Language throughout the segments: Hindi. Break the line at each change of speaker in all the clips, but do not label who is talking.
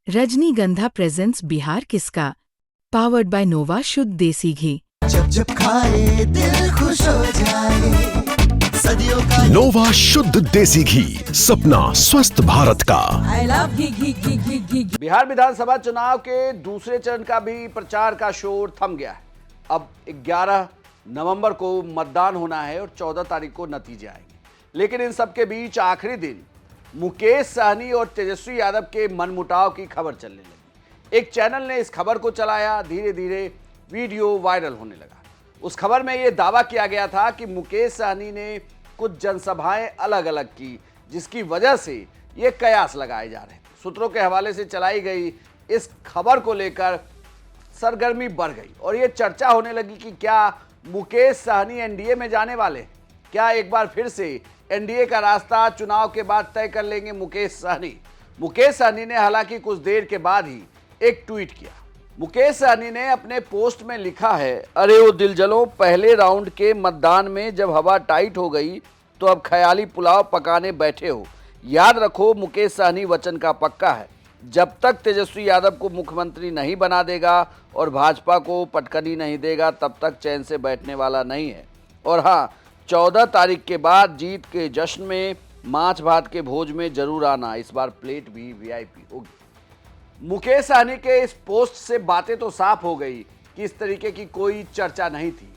रजनीगंधा प्रेजेंट्स बिहार किसका, पावर्ड बाय नोवा शुद्ध देसी घी।
जब जब खाए दिल खुश हो जाए, सदियों का
नोवा शुद्ध देसी घी, सपना स्वस्थ भारत का।
I love घी।
बिहार विधानसभा चुनाव के दूसरे चरण का भी प्रचार का शोर थम गया है। अब 11 नवंबर को मतदान होना है और 14 तारीख को नतीजे आएंगे। लेकिन इन सब के बीच आखिरी दिन मुकेश सहनी और तेजस्वी यादव के मनमुटाव की खबर चलने लगी। एक चैनल ने इस खबर को चलाया, धीरे धीरे वीडियो वायरल होने लगा। उस खबर में यह दावा किया गया था कि मुकेश सहनी ने कुछ जनसभाएं अलग अलग की, जिसकी वजह से ये कयास लगाए जा रहे थे। सूत्रों के हवाले से चलाई गई इस खबर को लेकर सरगर्मी बढ़ गई और ये चर्चा होने लगी कि क्या मुकेश सहनी एनडीए में जाने वाले, क्या एक बार फिर से एनडीए का रास्ता चुनाव के बाद तय कर लेंगे मुकेश सहनी। मुकेश सहनी ने हालांकि कुछ देर के बाद ही एक ट्वीट किया। मुकेश सहनी ने अपने पोस्ट में लिखा है, अरे ओ दिलजलों, पहले राउंड के मतदान में जब हवा टाइट हो गई तो अब ख्याली पुलाव पकाने बैठे हो। याद रखो, मुकेश सहनी वचन का पक्का है। जब तक तेजस्वी यादव को मुख्यमंत्री नहीं बना देगा और भाजपा को पटकनी नहीं देगा, तब तक चैन से बैठने वाला नहीं है। और हाँ, 14 तारीख के बाद जीत के जश्न में माछ भात के भोज में जरूर आना, इस बार प्लेट भी वीआईपी होगी। मुकेश सहनी के इस पोस्ट से बातें तो साफ हो गई कि इस तरीके की कोई चर्चा नहीं थी।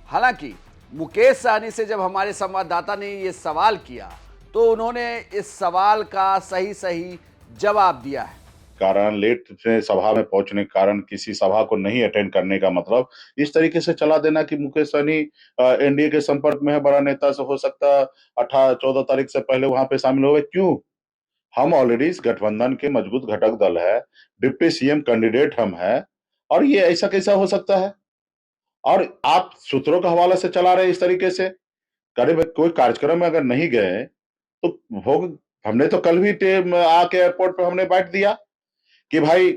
हालांकि मुकेश सहनी से जब हमारे संवाददाता ने ये सवाल किया तो उन्होंने इस सवाल का सही जवाब दिया है।
कारण लेट से सभा में पहुंचने के कारण किसी सभा को नहीं अटेंड करने का मतलब इस तरीके से चला देना कि मुकेश सहनी एनडीए के संपर्क में है, बड़ा नेता से हो सकता 14 तारीख से पहले वहां पे शामिल हो। क्यों? हम ऑलरेडी इस गठबंधन के मजबूत घटक दल है, डिप्टी सीएम कैंडिडेट हम है, और ये ऐसा कैसा हो सकता है? और आप सूत्रों का हवाला से चला रहे इस तरीके से। करीब कोई कार्यक्रम में अगर नहीं गए तो भोग, हमने तो कल भी आके एयरपोर्ट पे हमने बैठ दिया कि भाई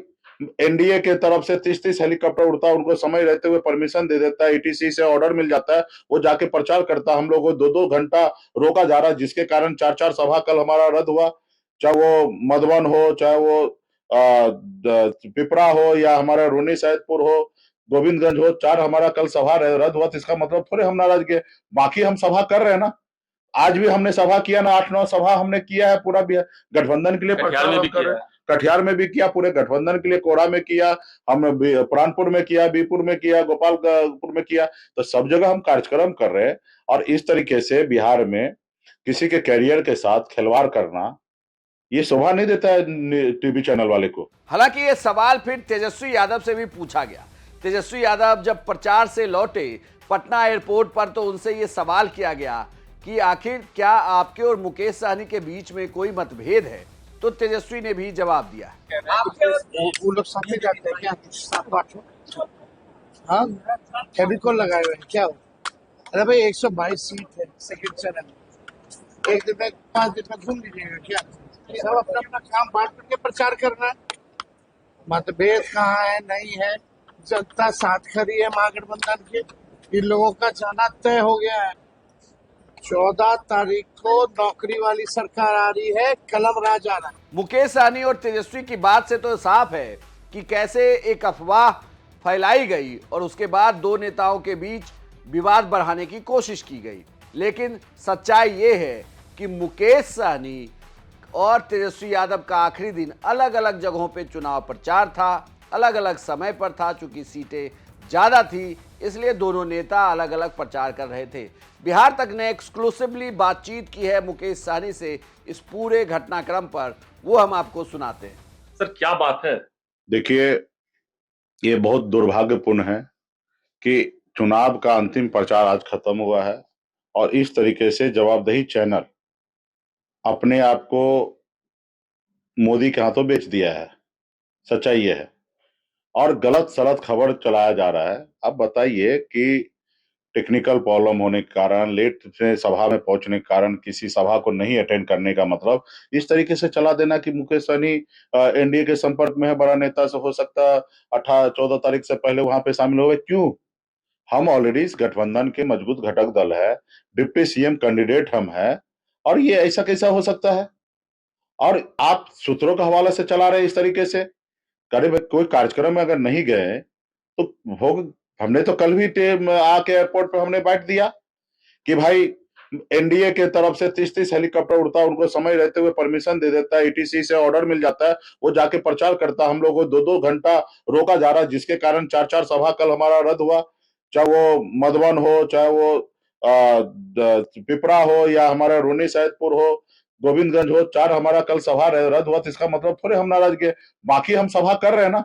एनडीए के तरफ से 30-30 हेलीकॉप्टर उड़ता है, उनको समय रहते हुए परमिशन दे देता है, ईटीसी से ऑर्डर मिल जाता है, वो जाके प्रचार करता है। हम लोग को 2-2 घंटा रोका जा रहा है, जिसके कारण 4-4 सभा कल हमारा रद्द हुआ। चाहे वो मधुबन हो, चाहे वो पिपरा हो, या हमारा रोनी सैदपुर हो, गोविंदगंज हो, 4 हमारा कल सभा रद्द हुआ। तो इसका मतलब थोड़े हम नाराज गए, बाकी हम सभा कर रहे हैं ना। आज भी हमने सभा किया ना, 8-9 सभा हमने किया है पूरा गठबंधन के लिए प्रचार कर रहे हैं। कटिहार में भी किया, पूरे गठबंधन के लिए कोड़ा में किया, हमने प्राणपुर में किया, बीपुर में किया, गोपालपुर में किया। तो सब जगह हम कार्यक्रम कर रहे हैं। और इस तरीके से बिहार में किसी के कैरियर के साथ खिलवाड़ करना ये शोभा नहीं देता है टीवी चैनल वाले को।
हालांकि ये सवाल फिर तेजस्वी यादव से भी पूछा गया। तेजस्वी यादव जब प्रचार से लौटे पटना एयरपोर्ट पर तो उनसे ये सवाल किया गया कि आखिर क्या आपके और मुकेश सहनी के बीच में कोई मतभेद है, तो तेजस्वी ने भी जवाब दिया।
वो लोग साथ में जाते हैं क्या? सात आठ हाँ, फेविकोल लगाए हुए हैं क्या? अरे भाई 122 सीट है सेकंड चरण, एक दिन में 5 दिन में घूम लीजिएगा क्या? सब अपना अपना काम बांट करके प्रचार करना है। मतभेद कहाँ है? नहीं है। जनता साथ खड़ी है महागठबंधन के। इन लोगों का जाना तय हो गया है। 14 तारीख को नौकरी वाली सरकार आ रही है, कलम राज आ रहा है।
मुकेश सहनी और तेजस्वी की बात से तो साफ है कि कैसे एक अफवाह फैलाई गई और उसके बाद दो नेताओं के बीच विवाद बढ़ाने की कोशिश की गई। लेकिन सच्चाई ये है कि मुकेश सहनी और तेजस्वी यादव का आखिरी दिन अलग अलग जगहों पे चुनाव प्रचार था, अलग अलग समय पर था। चूंकि सीटें ज़्यादा थी, इसलिए दोनों नेता अलग अलग प्रचार कर रहे थे। बिहार तक ने एक्सक्लूसिवली बातचीत की है मुकेश सहनी से इस पूरे घटनाक्रम पर, वो हम आपको सुनाते हैं।
सर, क्या बात है?
देखिए, ये बहुत दुर्भाग्यपूर्ण है कि चुनाव का अंतिम प्रचार आज खत्म हुआ है और इस तरीके से जवाबदेही चैनल अपने आप को मोदी के हाथों बेच दिया है। सच्चाई ये है, और गलत सलत खबर चलाया जा रहा है। अब बताइए कि टेक्निकल प्रॉब्लम होने के कारण, लेट से सभा में पहुंचने के कारण किसी सभा को नहीं अटेंड करने का मतलब इस तरीके से चला देना कि मुकेश सहनी एनडीए के संपर्क में है, बड़ा नेता से हो सकता 14 तारीख से पहले वहां पे शामिल हो। क्यों? हम ऑलरेडी इस गठबंधन के मजबूत घटक दल है, डिप्टी सीएम कैंडिडेट हम है, और ये ऐसा कैसा हो सकता है? और आप सूत्रों का हवाला से चला रहे इस तरीके से अरे भाई, कोई कार्यक्रम में अगर नहीं गए तो भोग, हमने तो कल भी आके एयरपोर्ट पे हमने बैठ दिया कि भाई एनडीए के तरफ से 30-30 हेलीकॉप्टर उड़ता है, उनको समय रहते हुए परमिशन दे देता है, ईटीसी से ऑर्डर मिल जाता है, वो जाके प्रचार करता है। हम लोगों को 2-2 घंटा रोका जा रहा है, जिसके कारण 4-4 सभा कल हमारा रद्द हुआ, चाहे वो मधुबन हो, चाहे वो पिपरा हो, या हमारा रूनी सैदपुर हो, गोविंदगंज हो, 4 हमारा कल सभा रद्द हुआ। तो इसका मतलब थोड़े हम नाराज गए, बाकी हम सभा कर रहे हैं ना।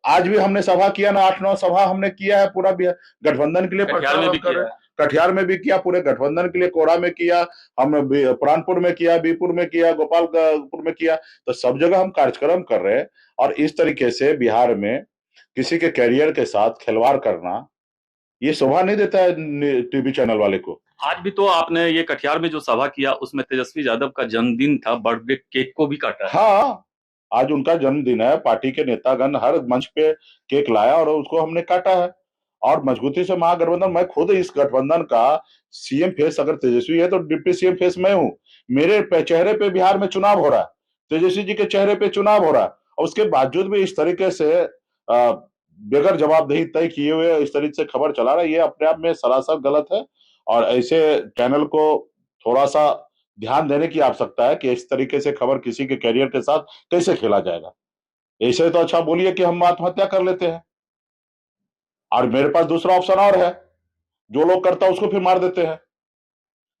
आज भी हमने सभा किया ना, 8-9 सभा हमने किया है, पूरा गठबंधन के लिए
कटिहार में भी
कर रहे
किया
हैं। कटिहार में भी किया, पूरे गठबंधन के लिए, कोड़ा में किया, हम प्राणपुर में किया, बीपुर में किया, गोपालपुर में किया, तो सब जगह हम कार्यक्रम कर रहे हैं। और इस तरीके से बिहार में किसी के कैरियर के साथ खिलवाड़ करना, ये शोभा नहीं देता है टीवी चैनल वाले को।
आज भी तो आपने ये कटिहार में जो सभा किया उसमें तेजस्वी यादव का जन्मदिन था, बर्थडे केक को भी काटा है।
हाँ, आज उनका जन्मदिन है, पार्टी के नेतागण हर मंच पे केक लाया और उसको हमने काटा है। और मजबूती से महागठबंधन, मैं खुद इस गठबंधन का सीएम फेस अगर तेजस्वी है तो डिप्टी सीएम फेस मैं हूँ। मेरे चेहरे पे बिहार में चुनाव हो रहा है, तेजस्वी जी के चेहरे पे चुनाव हो रहा है, और उसके बावजूद भी इस तरीके से बगैर जवाबदेही तय किए हुए इस तरीके से खबर चला रहा है, ये अपने आप में सरासर गलत है। और ऐसे चैनल को थोड़ा सा ध्यान देने की आवश्यकता है कि इस तरीके से खबर किसी के कैरियर के साथ कैसे खेला जाएगा। ऐसे तो अच्छा बोलिए कि हम आत्महत्या कर लेते हैं, और मेरे पास दूसरा ऑप्शन और है, जो लोग करता है उसको फिर मार देते हैं।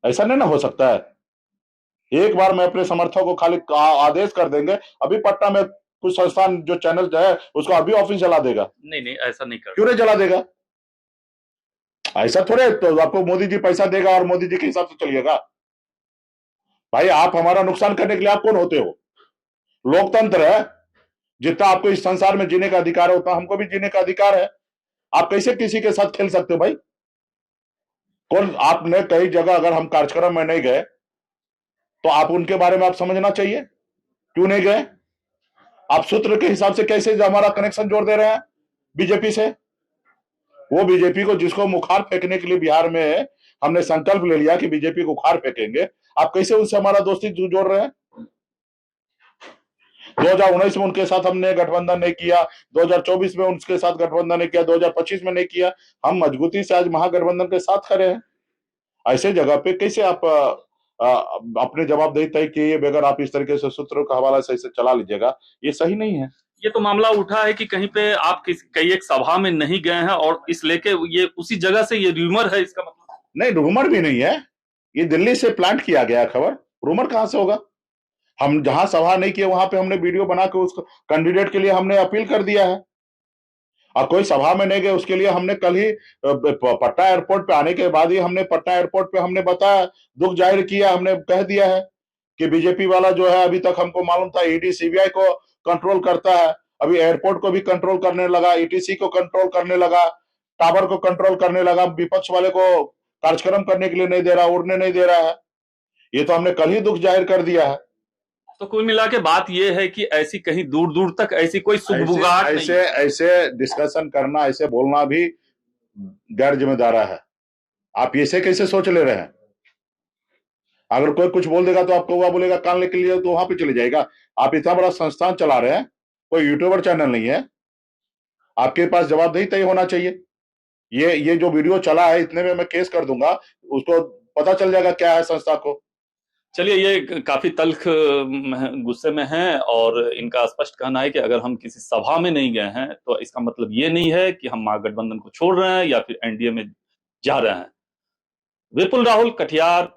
ऐसा नहीं ना हो सकता है। एक बार मैं अपने समर्थकों को खाली आदेश कर देंगे, अभी पटना में कुछ संस्थान जो चैनल है उसको अभी ऑफिस जला देगा।
नहीं, ऐसा नहीं कर।
क्यों नहीं जला देगा? ऐसा थोड़े तो आपको मोदी जी पैसा देगा और मोदी जी के हिसाब से चलिएगा। भाई, आप हमारा नुकसान करने के लिए आप कौन होते हो? लोकतंत्र है, जितना आपको इस संसार में जीने का अधिकार है उतना हमको भी जीने का अधिकार है। आप कैसे किसी के साथ खेल सकते हो भाई? कौन आपने कई जगह अगर हम कार्यक्रम में नहीं गए तो आप उनके बारे में आप समझना चाहिए, क्यों नहीं गए? आप सूत्र के हिसाब से कैसे हमारा कनेक्शन जोड़ दे रहे हैं बीजेपी से? वो बीजेपी को जिसको मुखार फेंकने के लिए बिहार में हमने संकल्प ले लिया कि बीजेपी को उखाड़ फेंकेंगे, आप कैसे उनसे हमारा दोस्ती जोड़ रहे हैं? 2019 में उनके साथ हमने गठबंधन नहीं किया, 2024 में उनके साथ गठबंधन नहीं किया, 2025 में नहीं किया। हम मजबूती से आज महागठबंधन के साथ खड़े हैं। ऐसे जगह पे कैसे आप अपने जवाबदेही तय किए बगैर आप इस तरीके से सूत्रों का हवाला से इसे चला लीजिएगा, ये सही नहीं है।
ये तो मामला उठा है कि कहीं पे आप कई एक सभा में नहीं गए हैं और इस लेके ये उसी जगह से ये रूमर है, इसका मतलब?
नहीं, रूमर भी नहीं है, ये दिल्ली से प्लांट किया गया खबर। रूमर कहां से होगा? हम जहां सभा नहीं किए वहां पे हमने वीडियो बना के उस कैंडिडेट के लिए हमने अपील कर दिया है। और कोई सभा में नहीं गए उसके लिए हमने कल ही पटना एयरपोर्ट पे आने के बाद ही हमने पटना एयरपोर्ट पे हमने बताया, दुख जाहिर किया, हमने कह दिया है कि बीजेपी वाला जो है, अभी तक हमको मालूम था ईडी सीबीआई को कंट्रोल करता है, अभी एयरपोर्ट को भी कंट्रोल करने लगा, ईटीसी को कंट्रोल करने लगा, टावर को कंट्रोल करने लगा, विपक्ष वाले को कार्यक्रम करने के लिए नहीं दे रहा, उड़ने नहीं दे रहा है। ये तो हमने कल ही दुख जाहिर कर दिया है।
तो कुल मिला के बात ये है कि ऐसी कहीं दूर दूर तक ऐसी कोई सुगबुगाहट नहीं है।
ऐसे डिस्कशन करना, ऐसे बोलना भी गैर जिम्मेदार है। आप ऐसे कैसे सोच ले रहे हैं? अगर कोई कुछ बोल देगा तो आपको वह बोलेगा कान लेके लिए तो वहां पे चले जाएगा। आप इतना बड़ा संस्थान चला रहे हैं, कोई यूट्यूबर चैनल नहीं है, आपके पास जवाबदेही तय होना चाहिए। ये जो वीडियो चला है, इतने में मैं केस कर दूंगा, उसको पता चल जाएगा क्या है संस्था को।
चलिए, ये काफी तल्ख गुस्से में हैं और इनका स्पष्ट कहना है कि अगर हम किसी सभा में नहीं गए हैं तो इसका मतलब ये नहीं है कि हम महागठबंधन को छोड़ रहे हैं या फिर एनडीए में जा रहे हैं। विपुल राहुल, कटिहार।